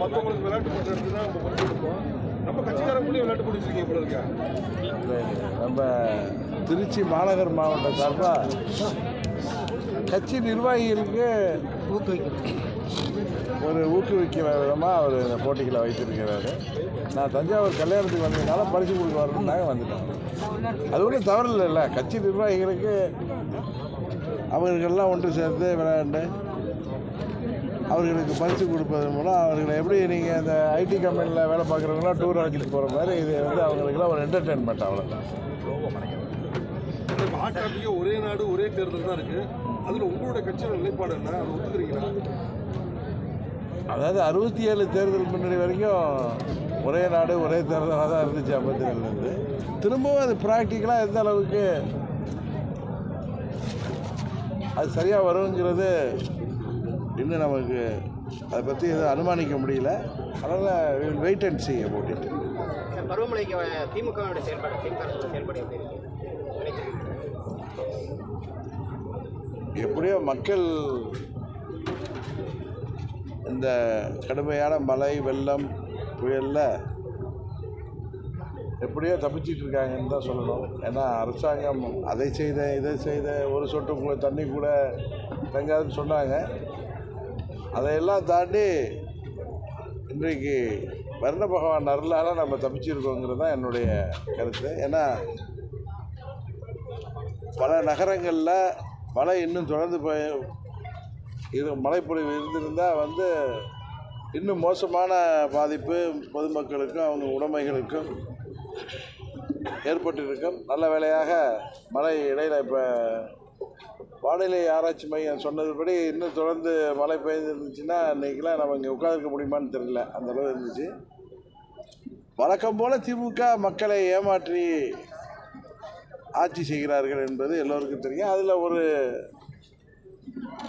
மற்றவங்களுக்கு விளையாட்டு பண்ணுறது தான் நம்ம பொறுத்து இருக்கோம். நம்ம கட்சிக்காரங்களே விளையாட்டு போட்டுருக்கீங்க போல இருக்கா? நம்ம திருச்சி மாநகர் மாவட்ட சார்பாக கட்சி நிர்வாகிகளுக்கு ஊக்குவிக்கிற விதமாக அவர் இந்த போட்டிகளை வைத்திருக்கிறாரு. நான் தஞ்சாவூர் கல்யாணத்துக்கு வந்ததுனால பரிசு கொடுக்க வரணுன்னாங்க வந்துட்டேன். அது ஒன்றும் தவறு இல்லைல்ல. கட்சி நிர்வாகிகளுக்கு அவர்களெல்லாம் ஒன்று சேர்ந்து விளையாண்டு அவர்களுக்கு பரிசு கொடுப்பதன் மூலம் அவர்களை எப்படி நீங்கள் அந்த ஐடி கம்பெனியில் வேலை பார்க்குறவங்களாம் டூர் அழைச்சிட்டு போகிற மாதிரி இது வந்து அவங்களுக்குலாம் ஒரு என்டர்டெயின்மெண்ட். அவ்வளோதான். பாஜக ஒரே நாடு ஒரே தேர்தல் தான் இருக்குது. அதில் உங்களோட கட்சியோட நிலைப்பாடு என்ன? அதை ஒத்துக்கிறீங்களா? அதாவது 67 தேர்தல் முன்னாடி வரைக்கும் ஒரே நாடு ஒரே தேர்தலாக தான் இருந்துச்சு. 57லேருந்து திரும்பவும் அது ப்ராக்டிக்கலாக எந்த அளவுக்கு அது சரியாக வருங்கிறது இன்னும் நமக்கு அதை பற்றி எதுவும் அனுமானிக்க முடியல. அதனால் wait and see about it. பருவமழைக்கு திமுகவோட செயல்பாடு எப்படியோ மக்கள் இந்த கடுமையான மழை வெள்ளம் புயலில் எப்படியோ தப்பிச்சிட்டு இருக்காங்கன்னு தான் சொல்லணும். ஏன்னா அரசாங்கம் அதை செய்த இதை செய்த ஒரு சொட்டு தண்ணி கூட தங்காதுன்னு சொன்னாங்க. அதையெல்லாம் தாண்டி இன்றைக்கு வருண பகவான் அருளால் நம்ம தப்பிச்சிருக்கோங்கிறது தான் என்னுடைய கருத்து. ஏன்னா பல நகரங்களில் மழை இன்னும் தொடர்ந்து மழைப்பொழிவு இருந்திருந்தால் வந்து இன்னும் மோசமான பாதிப்பு பொதுமக்களுக்கும் அவங்க உடைமைகளுக்கும் ஏற்பட்டிருக்கும். நல்ல வேளையாக மழை இடையில் இப்போ வானிலை ஆராய்ச்சி மையம் சொன்னதுபடி இன்னும் தொடர்ந்து மழை பெய்ஞ்சிருந்துச்சுன்னா இன்றைக்கெலாம் நம்ம இங்கே உட்காந்துருக்க முடியுமான்னு தெரியல. அந்தளவு இருந்துச்சு. வழக்கம் போல் திமுக மக்களை ஏமாற்றி ஆட்சி செய்கிறார்கள் என்பது எல்லோருக்கும் தெரியும். அதில் ஒரு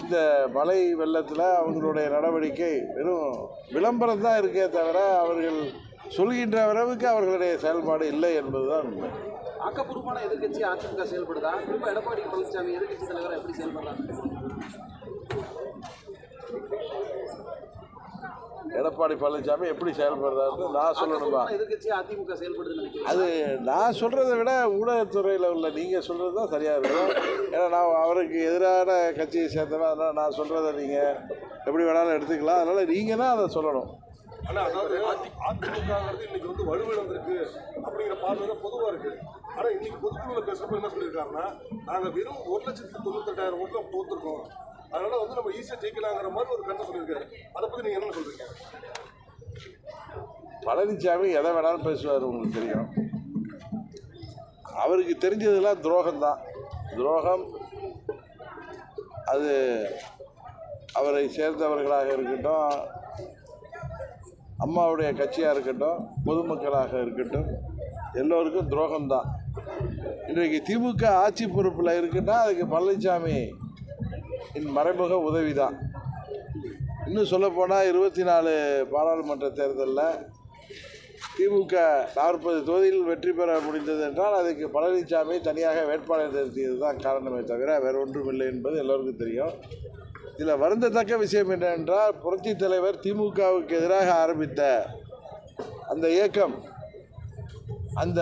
இந்த மழை வெள்ளத்தில் அவங்களுடைய நடவடிக்கை வெறும் விளம்பரம் தான் இருக்கே தவிர அவர்கள் சொல்கின்ற அளவுக்கு அவர்களுடைய செயல்பாடு இல்லை என்பதுதான் உண்மை. ஆக்கப்பூர்வமான எதிர்கட்சி அதிமுக செயல்படுதா? திரும்ப எடப்பாடி பழனிசாமி எதிர்கட்சி தலைவராக எப்படி செயல்படுறாங்க? எடப்பாடி பழனிசாமி எப்படி செயல்படுறாருன்னு நான் சொல்லணுமா? எதிர்கட்சி அதிமுக செயல்படுது அது நான் சொல்கிறத விட ஊடகத்துறையில் உள்ள நீங்கள் சொல்கிறது தான் சரியாக இருக்கும். ஏன்னா நான் அவருக்கு எதிரான கட்சியை சேர்ந்தேன்னா அதனால் நான் சொல்கிறத நீங்கள் எப்படி வேணாலும் எடுத்துக்கலாம். அதனால் நீங்கள் தான் அதை சொல்லணும். ஆனால் அதாவது அதிமுகங்கிறது இன்னைக்கு வந்து வலுவிழந்திருக்கு அப்படிங்கிற பார்வை தான் பொதுவாக இருக்குது. ஆனால் இன்னைக்கு பொதுக்குழுவில் பேசுகிறப்ப என்ன சொல்லியிருக்காருன்னா, நாங்கள் வெறும் 1,98,000 ஓட்டில் தோற்றுருக்கோம், அதனால் வந்து நம்ம ஈஸியாக ஜெயிக்கலாங்கிற மாதிரி ஒரு கருத்தை சொல்லியிருக்காரு. அதை பற்றி நீங்கள் என்ன சொல்கிறீங்க? பழனிசாமி எதை வேணாலும் பேசுவார், உங்களுக்கு தெரியும். அவருக்கு தெரிஞ்சதெல்லாம் துரோகம்தான். துரோகம் அது அவரை சேர்ந்தவர்களாக இருக்கட்டும், அம்மாவுடைய கட்சியாக இருக்கட்டும், பொதுமக்களாக இருக்கட்டும், எல்லோருக்கும் துரோகம்தான். இன்றைக்கு திமுக ஆட்சி பொறுப்பில் இருக்குன்னா அதுக்கு பழனிசாமி மறைமுக உதவி தான். இன்னும் சொல்லப்போனால் 24 பாராளுமன்ற தேர்தலில் திமுக 40 தொகுதியில் வெற்றி பெற முடிந்தது என்றால் அதுக்கு பழனிசாமி தனியாக வேட்பாளர் நிறுத்தியது தான் காரணமே தவிர வேறு ஒன்றும் இல்லை என்பது எல்லோருக்கும் தெரியும். இதில் வருந்தத்தக்க விஷயம் என்னவென்றால், புரட்சி தலைவர் திமுகவுக்கு எதிராக ஆரம்பித்த அந்த இயக்கம், அந்த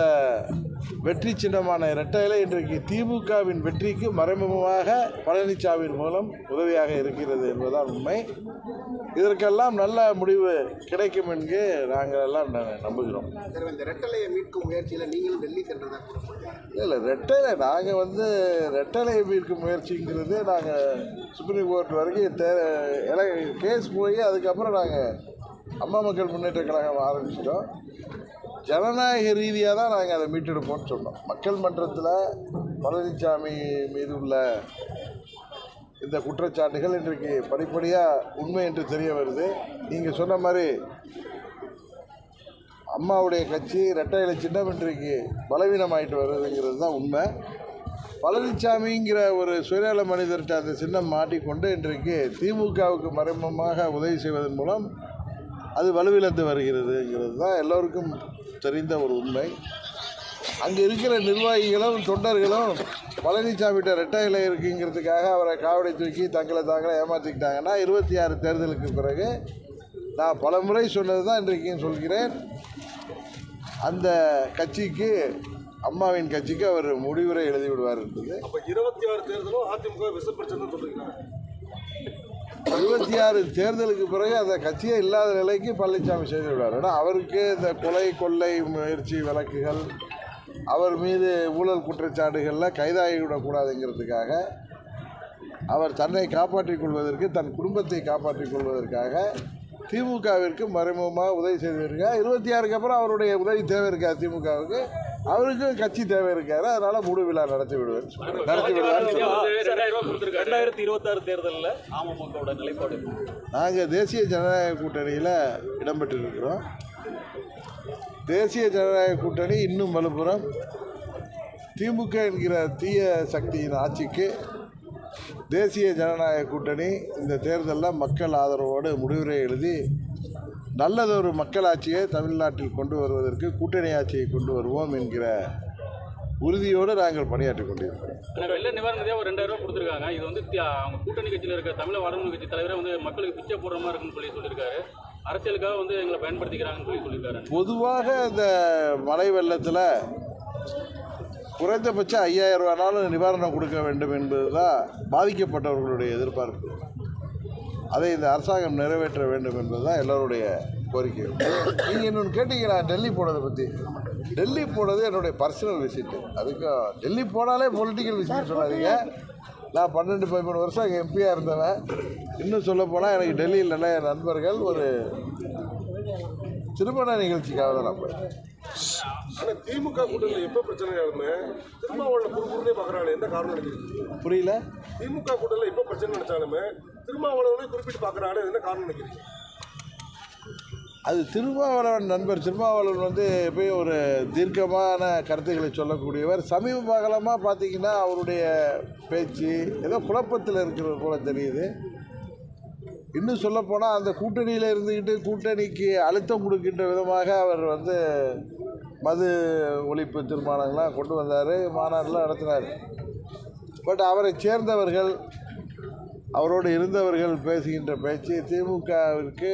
வெற்றி சின்னமான இரட்டை இலை இன்றைக்கு திமுகவின் வெற்றிக்கு மறைமுகமாக பழனிசாமியின் மூலம் உதவியாக இருக்கிறது என்பதுதான் உண்மை. இதற்கெல்லாம் நல்ல முடிவு கிடைக்கும் என்று நாங்கள் எல்லாம் நம்புகிறோம். இந்த ரெட்டலையை மீட்கும் முயற்சியில் நீங்களும் டெல்லி சென்றதா? இல்லை, ரெட்டலை நாங்கள் வந்து ரெட்டலையை மீட்கும் முயற்சிங்கிறது நாங்கள் சுப்ரீம் கோர்ட் வரைக்கும் கேஸ் போய் அதுக்கப்புறம் நாங்கள் அம்மா மக்கள் முன்னேற்ற கழகம் ஆரம்பிச்சிட்டோம். ஜனநாயக ரீதியாக தான் நாங்கள் அதை மீட்டெடுப்போம்னு சொன்னோம். மக்கள் மன்றத்தில் பழனிசாமி மீது உள்ள இந்த குற்றச்சாட்டுகள் இன்றைக்கு படிப்படியாக உண்மை என்று தெரிய வருது. நீங்கள் சொன்ன மாதிரி அம்மாவுடைய கட்சி இரட்டை இலை சின்னம் இன்றைக்கு பலவீனமாயிட்டு வருதுங்கிறது தான் உண்மை. பழனிசாமிங்கிற ஒரு சுயநல மனிதர்கிட்ட அந்த சின்னம் மாட்டிக்கொண்டு இன்றைக்கு திமுகவுக்கு மறைமுகமாக உதவி செய்வதன் மூலம் அது வலுவிழந்து வருகிறதுங்கிறது தான் எல்லோருக்கும் தெரிந்த ஒரு உண்மை. அங்கே இருக்கிற நிர்வாகிகளும் தொண்டர்களும் பழனிசாமிகிட்ட ரெட்டை இலை இருக்குங்கிறதுக்காக அவரை காவடி தூக்கி தங்களை தாங்களே ஏமாற்றிக்கிட்டாங்கன்னா 26 தேர்தலுக்கு பிறகு நான் பல முறை சொன்னது தான் இன்றைக்கும் சொல்கிறேன், அந்த கட்சிக்கு, அம்மாவின் கட்சிக்கு அவர் முடிவுரை எழுதி விடுவார் இருந்தது. அப்ப 26 தேர்தலும் அதிமுக விசப்பிரச்சனை சொல்றீங்களா? 26 தேர்தலுக்கு பிறகு அந்த கட்சியே இல்லாத நிலைக்கு பழனிசாமி செய்து விடுவார். ஏன்னா அவருக்கு இந்த கொலை கொள்ளை முயற்சி வழக்குகள், அவர் மீது ஊழல் குற்றச்சாட்டுகளில் கைதாகிவிடக்கூடாதுங்கிறதுக்காக, அவர் தன்னை காப்பாற்றிக் கொள்வதற்கு, தன் குடும்பத்தை காப்பாற்றிக் கொள்வதற்காக திமுகவிற்கு மறைமுகமாக உதவி செய்திருக்கார். 26க்கு அப்புறம் அவருடைய உதவி தேவை இருக்காது திமுகவுக்கு, அவருக்கும் கட்சி தேவை இருக்காரு. அதனால முழு விழா நடத்தி விடுவார். 2026 தேர்தலில் அமமுகவோட நிலைப்பாடு, நாங்கள் தேசிய ஜனநாயக கூட்டணியில் இடம்பெற்றிருக்கிறோம். தேசிய ஜனநாயக கூட்டணி இன்னும் வலுப்புறம். திமுக என்கிற தீய சக்தியின் ஆட்சிக்கு தேசிய ஜனநாயக கூட்டணி இந்த தேர்தலில் மக்கள் ஆதரவோடு முடிவுரை எழுதி நல்லதொரு மக்களாட்சியை தமிழ்நாட்டில் கொண்டு வருவதற்கு கூட்டணி ஆட்சியை கொண்டு வருவோம் என்கிற உறுதியோடு நாங்கள் பணியாற்றிக் கொண்டிருக்கிறோம். வெள்ள நிவாரணத்தையாக ஒரு 2000 ரூபா கொடுத்துருக்காங்க. இது வந்து அவங்க கூட்டணி கட்சியில் இருக்க தமிழக வடமாநில கட்சி தலைவரை வந்து மக்களுக்கு பிச்சை போடுற மாதிரி இருக்குன்னு சொல்லியிருக்காரு. அரசியலுக்காக வந்து எங்களை பயன்படுத்திக்கிறாங்கன்னு சொல்லியிருக்காரு. பொதுவாக இந்த மழை வெள்ளத்தில் குறைந்தபட்சம் 5000 ரூபானாலும் நிவாரணம் கொடுக்க வேண்டும் என்பது தான் பாதிக்கப்பட்டவர்களுடைய எதிர்பார்ப்பு. அதை இந்த அரசாங்கம் நிறைவேற்ற வேண்டும் என்பது தான் எல்லோருடைய கோரிக்கை. நீங்கள் இன்னொன்று கேட்டீங்களா, டெல்லி போனதை பற்றி? டெல்லி போனது என்னுடைய பர்சனல் விசிட்டு. அதுக்கும் டெல்லி போனாலே பொலிட்டிக்கல் விசிட் சொல்லாதீங்க. நான் 12-13 வருஷம் அங்கே எம்பியாக இருந்தவன். இன்னும் சொல்லப்போனால் எனக்கு டெல்லியில் நிறைய நண்பர்கள். ஒரு திருமண நிகழ்ச்சிக்காக தான் நான் போயிருக்கேன். ஆனால் திமுக கூட்டணியில் எப்போ பிரச்சனையாலுமே திருமாவளவன் குறுகுறுனே பார்க்குறாங்க. என்ன காரணம் நினைக்கிறீங்க? புரியல. திமுக கூட்டணியில் எப்போ பிரச்சனை நினைச்சாலுமே திருமாவளவனே குறிப்பிட்டு பார்க்குறாங்க. என்ன காரணம் நினைக்கிறீங்க? அது திருமாவளவன் நண்பர். திருமாவளவன் வந்து எப்பயும் ஒரு தீர்க்கமான கருத்துக்களை சொல்லக்கூடியவர். சமீப காலமாக பார்த்தீங்கன்னா அவருடைய பேச்சு ஏதோ குழப்பத்தில் இருக்கிறது போல தெரியுது. இன்னும் சொல்லப்போனால் அந்த கூட்டணியில் இருந்துக்கிட்டு கூட்டணிக்கு அழுத்தம் கொடுக்கின்ற விதமாக அவர் வந்து மது ஒழிப்பு தீர்மானங்கள்லாம் கொண்டு வந்தார், மாநாடுலாம் நடத்தினார். பட் அவரை சேர்ந்தவர்கள், அவரோடு இருந்தவர்கள் பேசுகின்ற பேச்சு திமுகவிற்கு,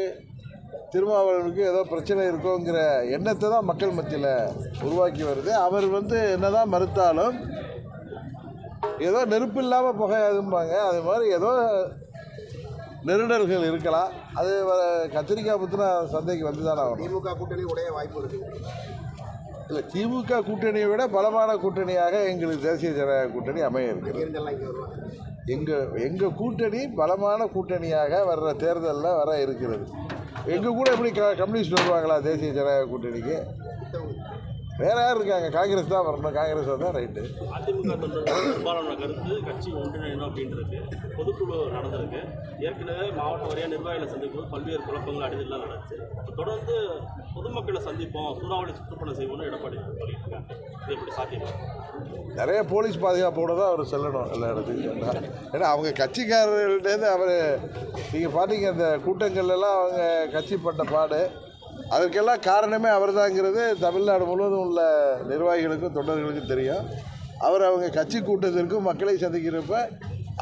திருமாவளவனுக்கு ஏதோ பிரச்சனை இருக்கோங்கிற எண்ணத்தை தான் மக்கள் மத்தியில் உருவாக்கி வருது. அவர் வந்து என்னதான் மறுத்தாலும் ஏதோ நெருப்பு இல்லாமல் புகையாதும்பாங்க. அது மாதிரி ஏதோ நெருடல்கள் இருக்கலாம். அது கத்திரிக்காய் பற்றின சந்தைக்கு வந்து தான் ஆகணும். திமுக கூட்டணி உடைய வாய்ப்பு இருக்குது. இல்லை, திமுக கூட்டணியை விட பலமான கூட்டணியாக எங்களுக்கு தேசிய ஜனநாயக கூட்டணி அமைய இருக்கிறது. எங்கள் கூட்டணி பலமான கூட்டணியாக வர்ற தேர்தலில் வர இருக்கிறது. எங்கள் கூட எப்படி கம்யூனிஸ்ட் வருவாங்களா தேசிய ஜனநாயக கூட்டணிக்கு? வேற யார் இருக்காங்க? காங்கிரஸ் தான் வரணும். காங்கிரஸ் தான் ரைட்டு. அதிமுக பெரும்பாலான கருத்து கட்சி ஒன்றிணைணும் அப்படின்றது. பொதுக்குழு நடந்திருக்கு. ஏற்கனவே மாவட்ட வாரியாக நிர்வாகிகளை சந்திக்கும் பல்வேறு குழப்பங்கள் அடிதெல்லாம் நடந்துச்சு. தொடர்ந்து பொதுமக்களை சந்திப்போம், சூறாவளி சுற்றுப்பயணம் செய்வோம்னு எடப்பாடி சொல்லியிருக்காங்க. இது எப்படி சாத்தியம்? நிறைய போலீஸ் பாதுகாப்போடு தான் அவர் செல்லணும் எல்லா இடத்துக்கும். ஏன்னா அவங்க கட்சிக்காரர்கள்டேருந்து அவர், நீங்கள் பார்த்தீங்க அந்த கூட்டங்கள்லாம் அவங்க கட்சி பட்ட பாடு, அதற்கெல்லாம் காரணமே அவர் தாங்கிறது தமிழ்நாடு முழுவதும் உள்ள நிர்வாகிகளுக்கும் தொண்டர்களுக்கும் தெரியும். அவர் அவங்க கட்சி கூட்டத்திற்கும் மக்களை சந்திக்கிறப்ப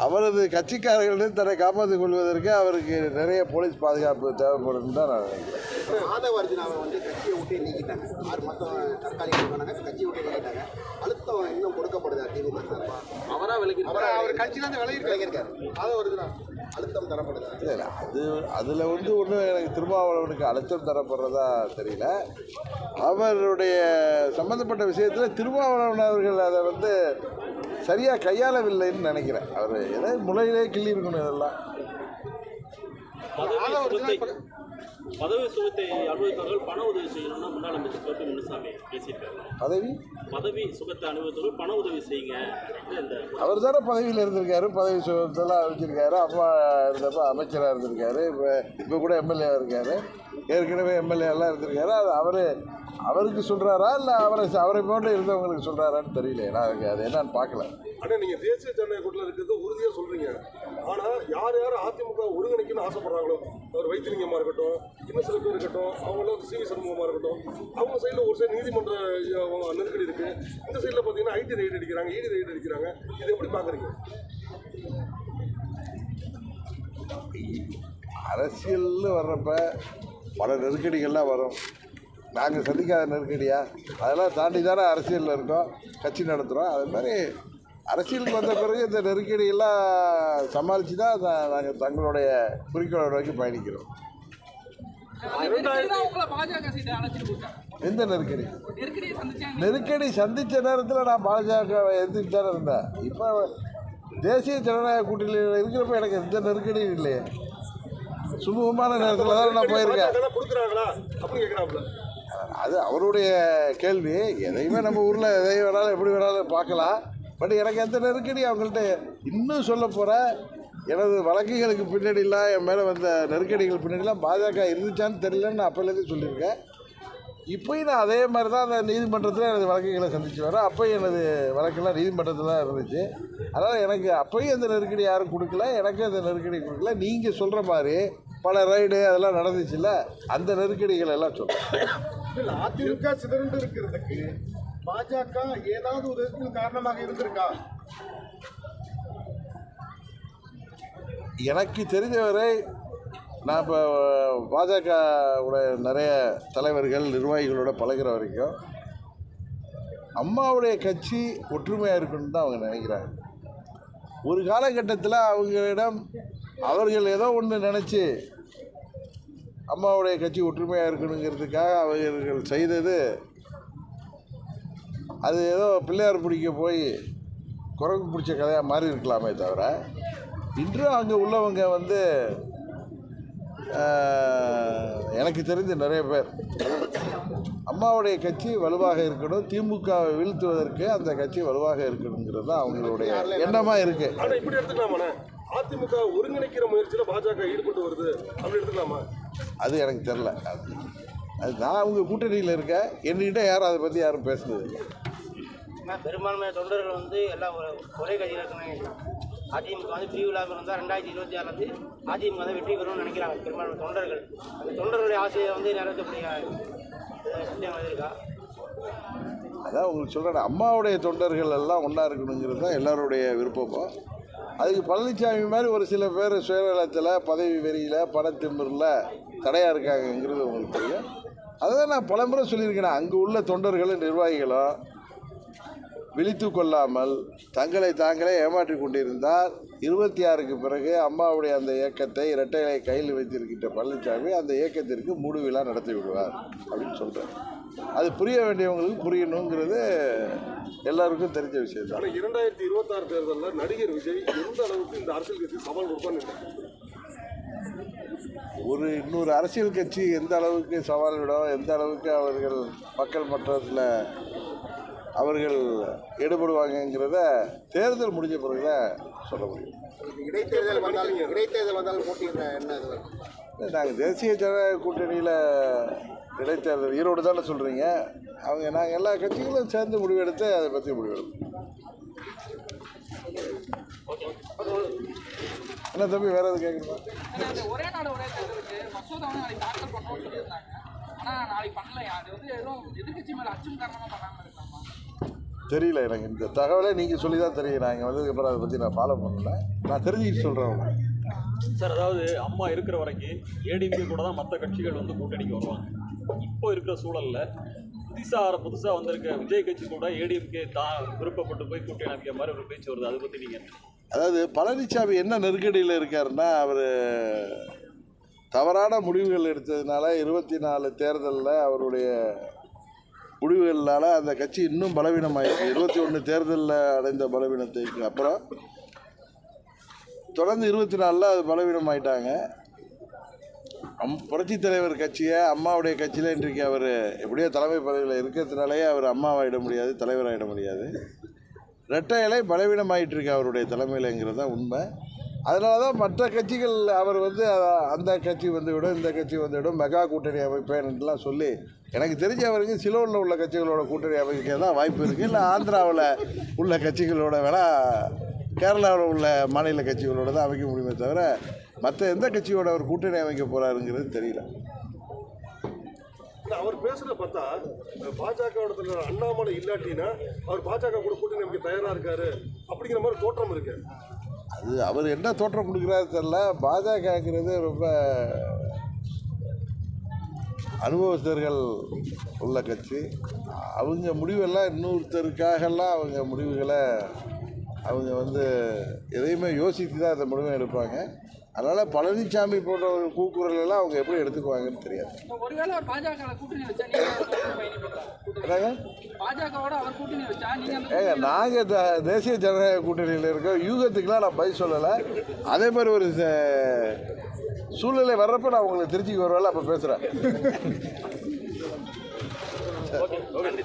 அவரது கட்சிக்காரர்களிடம் தன்னை காப்பாற்றிக் கொள்வதற்கு அவருக்கு நிறைய போலீஸ் பாதுகாப்பு தேவைப்படும் தான் நான் நினைக்கிறேன். ஆதவர்ஜுனாவை வந்து கட்சியை விட்டு நீக்கிட்டாங்க. 6 மாதம் தற்காலிகம் பண்ணாங்க, கட்சியை விட்டு நீக்கிட்டாங்க. அழுத்தம் இன்னும் கொடுக்கப்படுது திமுக. அவராக விலகி அவர் கட்சியிலேருந்து விலகியிருக்காரு. ஆதவர்ஜுனா அழுத்தம் தரப்படுதா? இல்லை, அதில் வந்து ஒன்றும் எனக்கு திருமாவளவனுக்கு அழுத்தம் தரப்படுறதா தெரியல. அவருடைய சம்மந்தப்பட்ட விஷயத்தில் திருமாவளவன் அவர்கள் அதை வந்து சரியாக கையாளவில்லைன்னு நினைக்கிறேன். அவர் ஏதோ முளையிலே கிள்ளி இருக்கணும். இதெல்லாம் பதவி சுகத்தை அனுபவித்தவர்கள் பண உதவி செய்யணும்னா முன்னாள் அமைச்சர் கோபி முனுசாமி பேசியிருக்காரு. பதவி சுகத்தை அனுபவித்தவர்கள் பண உதவி செய்யுங்க. அவர் தானே பதவியில் இருந்திருக்காரு, பதவி சுகத்தெல்லாம் அமைச்சிருக்காரு. அம்மா இருந்தப்போ அமைச்சராக இருந்திருக்காரு. இப்போ கூட எம்எல்ஏவாக இருக்கார். ஏற்கனவே எம்எல்ஏலாம் இருந்திருக்காரு. அது அவருக்கு சொல்கிறாரா இல்லை அவரை போன்று இருந்தவங்களுக்கு சொல்கிறாரான்னு தெரியல. நான் அது என்னன்னு பார்க்கல. ஆனால் நீங்கள் தேசிய ஜனநாயக கூட்டத்தில் இருக்கிறது உறுதியாக சொல்கிறீங்க. ஆனால் யார் அதிமுக ஒருங்கிணைக்கணும்னு ஆசைப்படுறாங்களோ, அவர் வைத்திலிங்கமாக இருக்கட்டும், இன்னும் சில பேர் இருக்கட்டும், அவங்களும் சிவி சண்முகமாக இருக்கட்டும், அவங்க சைடில் ஒரு சைடு நீதிமன்ற நெருக்கடி இருக்குது. இந்த சைடில் பார்த்தீங்கன்னா ஐடி ரைடு அடிக்கிறாங்க, இடி ரைடு அடிக்கிறாங்க. இது எப்படி பார்க்குறீங்க? அரசியல்னு வர்றப்ப பல நெருக்கடிகள்லாம் வரும். நாங்கள் சந்திக்காத நெருக்கடியா? அதெல்லாம் தாண்டி தானே அரசியலில் இருக்கோம், கட்சி நடத்துகிறோம். அது மாதிரி அரசியலுக்கு வந்த பிறகு இந்த நெருக்கடியெல்லாம் சமாளித்து தான் நாங்கள் தங்களுடைய குறிக்கோளை நோக்கி பயணிக்கிறோம். எந்த நெருக்கடி? நெருக்கடி சந்தித்த நேரத்தில் நான் பாஜகவை எதிர்த்து தானே இருந்தேன். இப்போ தேசிய ஜனநாயக கூட்டணியில் இருக்கிறப்ப எனக்கு எந்த நெருக்கடியும் இல்லையே. சுமூகமான நேரத்தில் தான் நான் போயிருக்கேன். அது அவருடைய கேள்வி. எதையுமே நம்ம ஊரில் எதை வேணாலும் எப்படி வேணாலும் பார்க்கலாம். பட் எனக்கு எந்த நெருக்கடி அவங்கள்ட்ட இன்னும் சொல்ல போகிற எனது வழக்குகளுக்கு பின்னாடிலாம் என் மேலே வந்த நெருக்கடிகள் பின்னாடிலாம் பாஜக இருந்துச்சான்னு தெரியலன்னு நான் அப்போலேருந்து சொல்லியிருக்கேன். இப்போயும் நான் அதே மாதிரி தான் அந்த நீதிமன்றத்தில் எனது வழக்குகளை சந்தித்து வரேன். அப்போயும் எனது வழக்கெல்லாம் நீதிமன்றத்தில் தான் இருந்துச்சு. அதனால் எனக்கு அப்போயும் அந்த நெருக்கடி யாரும் கொடுக்கல, எனக்கும் அந்த நெருக்கடி கொடுக்கல. நீங்கள் சொல்கிற மாதிரி பல ரைடு அதெல்லாம் நடந்துச்சுல்ல, அந்த நெருக்கடிகள் எல்லாம் சொல்கிறேன். அதிமுக சிதறண்டு இருக்கிறதுக்கு பாஜக ஏதாவது ஒரு காரணமாக இருந்திருக்கா? எனக்கு தெரிஞ்சவரை நான் இப்போ பாஜகவுடைய நிறைய தலைவர்கள் நிர்வாகிகளோட பழகிற வரைக்கும் அம்மாவுடைய கட்சி ஒற்றுமையாக இருக்கணும்னு தான் அவங்க நினைக்கிறாங்க. ஒரு காலகட்டத்தில் அவங்களிடம் அவர்கள் ஏதோ ஒன்று நினச்சி அம்மாவுடைய கட்சி ஒற்றுமையாக இருக்கணுங்கிறதுக்காக அவர்கள் செய்தது அது ஏதோ பிள்ளையார் பிடிக்க போய் குரங்கு பிடிச்ச கதையாக மாறி இருக்கலாமே தவிர, இன்றும் அங்கே உள்ளவங்க வந்து எனக்கு தெரிஞ்ச நிறைய பேர் அம்மாவுடைய கட்சி வலுவாக இருக்கணும், திமுகவை வீழ்த்துவதற்கு அந்த கட்சி வலுவாக இருக்கணுங்கிறது தான் அவங்களுடைய எண்ணமாக இருக்குது. ஆனால் இப்படி எடுத்துக்கலாமா? அதிமுக ஒருங்கிணைக்கிற முயற்சியில் பாஜக ஈடுபட்டு வருது அப்படி எடுத்துக்கலாமா? அது எனக்கு தெரில. அது நான் அவங்க கூட்டணியில் இருக்கேன். என்கிட்ட யாரும் அதை பற்றி யாரும் பேசுனது இல்லை. பெரும்பான்மையான தொண்டர்கள் வந்து எல்லாம் ஒரே கட்சியில் இருக்கணும். அதிமுக வந்து பிரிவிழாக இருந்தால் 2026 அதிமுக தான் வெற்றி பெறும்னு நினைக்கிறாங்க பெரும்பான்மையான தொண்டர்கள். அந்த தொண்டர்களுடைய ஆசையை வந்து நிறைவேற்றக்கூடிய இருக்கா? அதான் உங்களுக்கு சொல்கிறேன், அம்மாவுடைய தொண்டர்கள் எல்லாம் ஒன்றா இருக்கணுங்கிறது தான் எல்லாருடைய விருப்பமும். அதுக்கு பழனிசாமி மாதிரி ஒரு சில பேர் சுயநலத்தில், பதவி வெறியில், பணத்திமிரில் தடையாக இருக்காங்கங்கிறது உங்களுக்கு தெரியும். அதுதான் நான் பலமுறை சொல்லியிருக்கேன். அங்கே உள்ள தொண்டர்களும் நிர்வாகிகளும் விழித்து கொள்ளாமல் தங்களை தாங்களே ஏமாற்றி கொண்டிருந்தால் 26க்கு பிறகு அம்மாவுடைய அந்த இயக்கத்தை இரட்டை இலை கையில் வைத்திருக்கின்ற பழனிசாமி அந்த இயக்கத்திற்கு மூடு விழா நடத்தி விடுவார் அப்படின்னு சொல்கிறேன். அது புரிய வேண்டியவங்களுக்கு புரியணுங்கிறது எல்லாருக்கும் தெரிஞ்ச விஷயம் தான். 2026 தேர்தலில் நடிகர் விஜய் எந்த அளவுக்கு இந்த அரசியல் கட்சி சவால் கொடுப்பான்னு ஒரு இன்னொரு அரசியல் கட்சி எந்த அளவுக்கு சவால் விடும், எந்த அளவுக்கு அவர்கள் மக்கள் மன்றத்தில் அவர்கள் ஈடுபடுவாங்கங்கிறத தேர்தல் முடிஞ்ச பிறகு தான் சொல்ல முடியும். இடைத்தேர்தல் வந்தால் போட்டியிட என்ன? நாங்கள் தேசிய ஜனநாயக கூட்டணியில் இடைத்தேர்தல் ஈரோடு தானே சொல்கிறீங்க. நாங்கள் எல்லா கட்சிகளும் சேர்ந்து முடிவெடுத்து அதை பற்றி முடிவெடுப்போம். என்ன தம்பி வேறு எது கேட்குறீங்க? ஒரே நாடு ஒரே தேர்தலுக்கு மசோதா நாளைக்கு தாக்கல் பண்ணணும்னு சொல்லியிருந்தாங்க. ஆனால் நாளைக்கு பண்ணலையா? அது வந்து எதுவும் எதிர்கட்சி மேலே அச்சம் காரணமாக பண்ணாமல் இருக்காமா? தெரியல எனக்கு. இந்த தகவலை நீங்கள் சொல்லி தான் தெரியும். நான் இங்கே வந்ததுக்கப்புறம் அதை பற்றி நான் ஃபாலோ பண்ணல. நான் தெரிஞ்சுக்கிட்டு சொல்கிறேன் சார். அதாவது அம்மா இருக்கிற வரைக்கும் ஏடிஎம்கே கூட தான் மற்ற கட்சிகள் வந்து கூட்டணிக்கு வருவாங்க. இப்போ இருக்கிற சூழலில் புதுசாக வந்திருக்க விஜய் கட்சி கூட ஏடிஎம்கே தான் விருப்பப்பட்டு போய் கூட்டணி அமைக்கிற மாதிரி ஒரு பேச்சு வருது. அதை பற்றி நீங்கள்? அதாவது பழனிசாமி என்ன நெருக்கடியில் இருக்காருன்னா, அவர் தவறான முடிவுகள் எடுத்ததுனால 24 தேர்தலில் அவருடைய முடிவுகளால் அந்த கட்சி இன்னும் பலவீனமாயிருக்கு. 21 தேர்தலில் அடைந்த பலவீனத்துக்கு அப்புறம் தொடர்ந்து 24 அது பலவீனமாயிட்டாங்க. புரட்சித் தலைவர் கட்சியை அம்மாவுடைய கட்சியில் இன்றைக்கு அவர் எப்படியோ தலைமை பதவியில் இருக்கிறதுனாலே அவர் அம்மாவாயிட முடியாது, தலைவராகிட முடியாது. இரட்டை இலை பலவீனமாயிட்டிருக்கு அவருடைய தலைமையிலங்கிறது தான் உண்மை. அதனால தான் மற்ற கட்சிகள் அவர் வந்து அந்த கட்சி வந்துவிடும், இந்த கட்சி வந்துவிடும், மெகா கூட்டணி அமைப்பேன்லாம் சொல்லி எனக்கு தெரிஞ்ச வரைக்கும் சிலோனில் உள்ள கட்சிகளோட கூட்டணி அமைக்க தான் வாய்ப்பு இருக்குது. இல்லை ஆந்திராவில் உள்ள கட்சிகளோட வேணால் கேரளாவில் உள்ள மாநில கட்சிகளோட தான் அமைக்க முடியுமே தவிர மற்ற எந்த கட்சியோட அவர் கூட்டணி அமைக்க போகிறாருங்கிறது தெரியல. அவர் பேசுறத பார்த்தா பாஜகவோட தலைவர் அண்ணாமலை இல்லாட்டினா அவர் பாஜக கூட கூட்டணி அமைக்க தயாரா இருக்காரு அப்படிங்கிற மாதிரி தோற்றம் இருக்கு. அது அவர் என்ன தோற்றம் கொடுக்குறாரு தெரியல. பாஜகங்கிறது ரொம்ப அனுபவஸ்தர்கள் உள்ள கட்சி. அவங்க முடிவெல்லாம் இன்னொருத்தருக்காகலாம் அவங்க முடிவுகளை அவங்க வந்து எதையுமே யோசித்து தான் அந்த முடிவை எடுப்பாங்க. அதனால் பழனிசாமி போன்றவர்கள் கூக்குரல் எல்லாம் அவங்க எப்படி எடுத்துக்குவாங்கன்னு தெரியாது. ஒருவேளை அவர் பாஜக கூட்டணி வச்சா நீங்க பாஜகவோட அவர் கூட்டணி வச்சா நீங்க நாங்கள் தேசிய ஜனநாயக கூட்டணியில் இருக்கோம். யூகத்துக்கெலாம் நான் பதில் சொல்லலை. அதே மாதிரி ஒரு சூழ்நிலை வர்றப்ப நான் உங்களுக்கு திருச்சிக்கு வருவேன், அப்போ பேசுகிறேன். ஓகே, நன்றி.